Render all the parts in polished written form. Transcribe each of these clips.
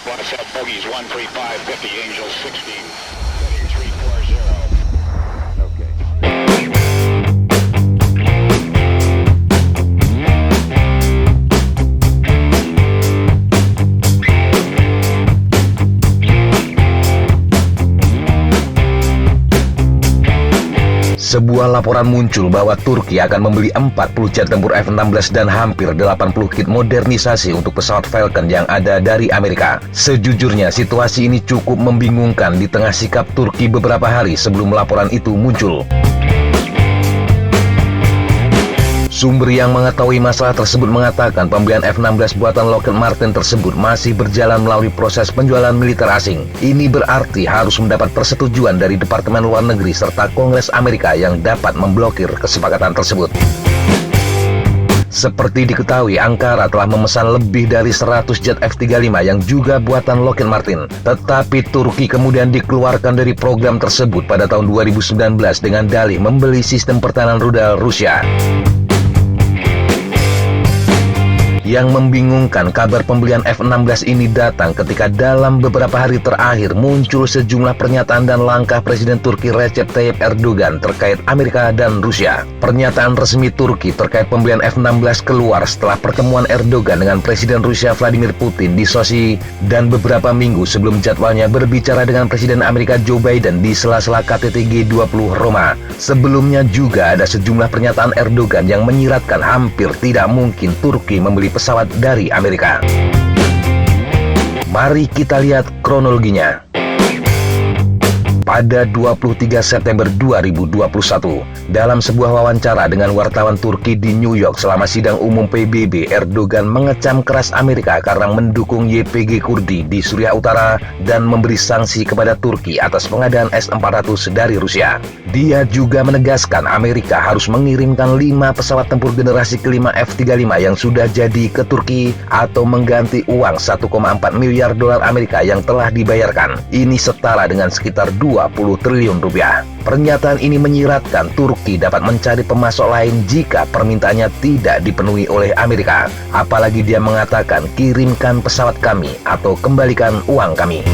Watch out, bogeys 135, 50, Angels 16, heading 340. Okay. Sebuah laporan muncul bahwa Turki akan membeli 40 jet tempur F-16 dan hampir 80 kit modernisasi untuk pesawat Falcon yang ada dari Amerika. Sejujurnya, situasi ini cukup membingungkan di tengah sikap Turki beberapa hari sebelum laporan itu muncul. Sumber yang mengetahui masalah tersebut mengatakan pembelian F-16 buatan Lockheed Martin tersebut masih berjalan melalui proses penjualan militer asing. Ini berarti harus mendapat persetujuan dari Departemen Luar Negeri serta Kongres Amerika yang dapat memblokir kesepakatan tersebut. Seperti diketahui, Ankara telah memesan lebih dari 100 jet F-35 yang juga buatan Lockheed Martin. Tetapi Turki kemudian dikeluarkan dari program tersebut pada tahun 2019 dengan dalih membeli sistem pertahanan rudal Rusia. Yang membingungkan, kabar pembelian F-16 ini datang ketika dalam beberapa hari terakhir muncul sejumlah pernyataan dan langkah Presiden Turki Recep Tayyip Erdogan terkait Amerika dan Rusia. Pernyataan resmi Turki terkait pembelian F-16 keluar setelah pertemuan Erdogan dengan Presiden Rusia Vladimir Putin di Sochi dan beberapa minggu sebelum jadwalnya berbicara dengan Presiden Amerika Joe Biden di sela-sela KTT G20 Roma. Sebelumnya juga ada sejumlah pernyataan Erdogan yang menyiratkan hampir tidak mungkin Turki membeli pesawat dari Amerika. Mari kita lihat kronologinya. Pada 23 September 2021, dalam sebuah wawancara dengan wartawan Turki di New York selama sidang umum PBB, Erdogan mengecam keras Amerika karena mendukung YPG Kurdi di Suriah Utara dan memberi sanksi kepada Turki atas pengadaan S-400 dari Rusia. Dia juga menegaskan Amerika harus mengirimkan 5 pesawat tempur generasi kelima F-35 yang sudah jadi ke Turki atau mengganti uang 1,4 miliar dolar Amerika yang telah dibayarkan. Ini setara dengan sekitar 20 triliun rupiah. Pernyataan ini menyiratkan Turki dapat mencari pemasok lain jika permintaannya tidak dipenuhi oleh Amerika. Apalagi dia mengatakan kirimkan pesawat kami atau kembalikan uang kami.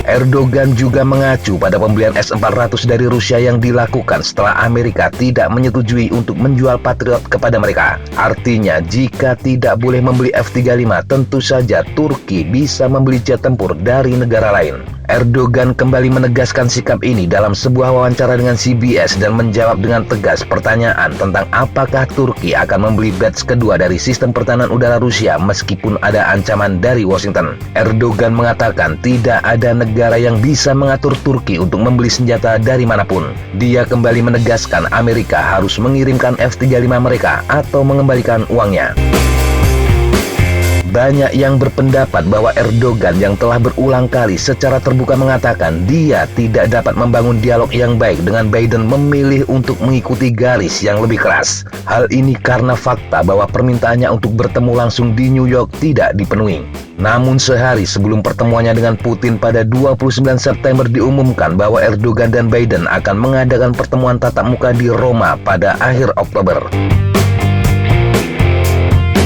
Erdogan juga mengacu pada pembelian S-400 dari Rusia yang dilakukan setelah Amerika tidak menyetujui untuk menjual Patriot kepada mereka. Artinya, jika tidak boleh membeli F-35, tentu saja Turki bisa membeli jet tempur dari negara lain. Erdogan kembali menegaskan sikap ini dalam sebuah wawancara dengan CBS dan menjawab dengan tegas pertanyaan tentang apakah Turki akan membeli batch kedua dari sistem pertahanan udara Rusia meskipun ada ancaman dari Washington. Erdogan mengatakan tidak ada negara yang bisa mengatur Turki untuk membeli senjata dari manapun. Dia kembali menegaskan Amerika harus mengirimkan F-35 mereka atau mengembalikan uangnya. Banyak yang berpendapat bahwa Erdogan yang telah berulang kali secara terbuka mengatakan dia tidak dapat membangun dialog yang baik dengan Biden memilih untuk mengikuti garis yang lebih keras. Hal ini karena fakta bahwa permintaannya untuk bertemu langsung di New York tidak dipenuhi. Namun sehari sebelum pertemuannya dengan Putin pada 29 September diumumkan bahwa Erdogan dan Biden akan mengadakan pertemuan tatap muka di Roma pada akhir Oktober.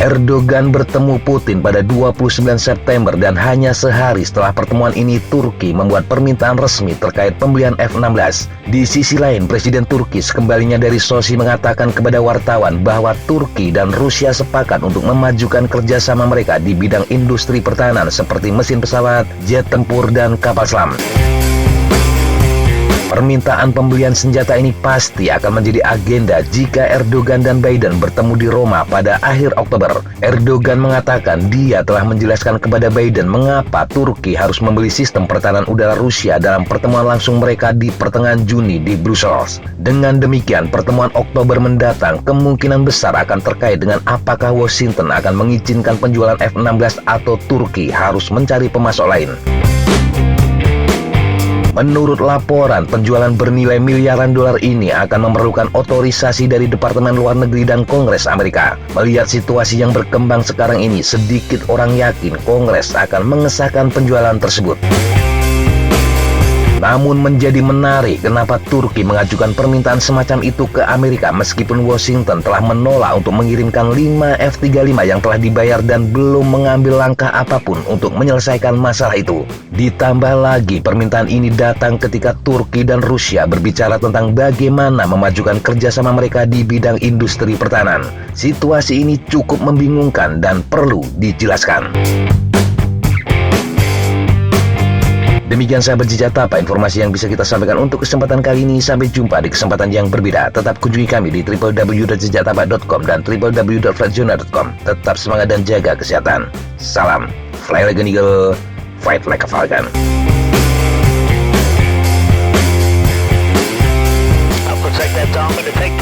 Erdogan bertemu Putin pada 29 September dan hanya sehari setelah pertemuan ini Turki membuat permintaan resmi terkait pembelian F-16. Di sisi lain, Presiden Turki sekembalinya dari Sochi mengatakan kepada wartawan bahwa Turki dan Rusia sepakat untuk memajukan kerjasama mereka di bidang industri pertahanan seperti mesin pesawat, jet tempur, dan kapal selam. Permintaan pembelian senjata ini pasti akan menjadi agenda jika Erdogan dan Biden bertemu di Roma pada akhir Oktober. Erdogan mengatakan dia telah menjelaskan kepada Biden mengapa Turki harus membeli sistem pertahanan udara Rusia dalam pertemuan langsung mereka di pertengahan Juni di Brussels. Dengan demikian, pertemuan Oktober mendatang kemungkinan besar akan terkait dengan apakah Washington akan mengizinkan penjualan F-16 atau Turki harus mencari pemasok lain. Menurut laporan, penjualan bernilai miliaran dolar ini akan memerlukan otorisasi dari Departemen Luar Negeri dan Kongres Amerika. Melihat situasi yang berkembang sekarang ini, sedikit orang yakin Kongres akan mengesahkan penjualan tersebut. Namun menjadi menarik kenapa Turki mengajukan permintaan semacam itu ke Amerika meskipun Washington telah menolak untuk mengirimkan 5 F-35 yang telah dibayar dan belum mengambil langkah apapun untuk menyelesaikan masalah itu. Ditambah lagi permintaan ini datang ketika Turki dan Rusia berbicara tentang bagaimana memajukan kerjasama mereka di bidang industri pertahanan. Situasi ini cukup membingungkan dan perlu dijelaskan. Demikian sahabat Jejak Tapa informasi yang bisa kita sampaikan untuk kesempatan kali ini. Sampai jumpa di kesempatan yang berbeda. Tetap kunjungi kami di www.jejaktapa.com dan www.flightjournal.com. Tetap semangat dan jaga kesehatan. Salam, fly like an eagle, fight like a falcon. I'll protect that dome and to take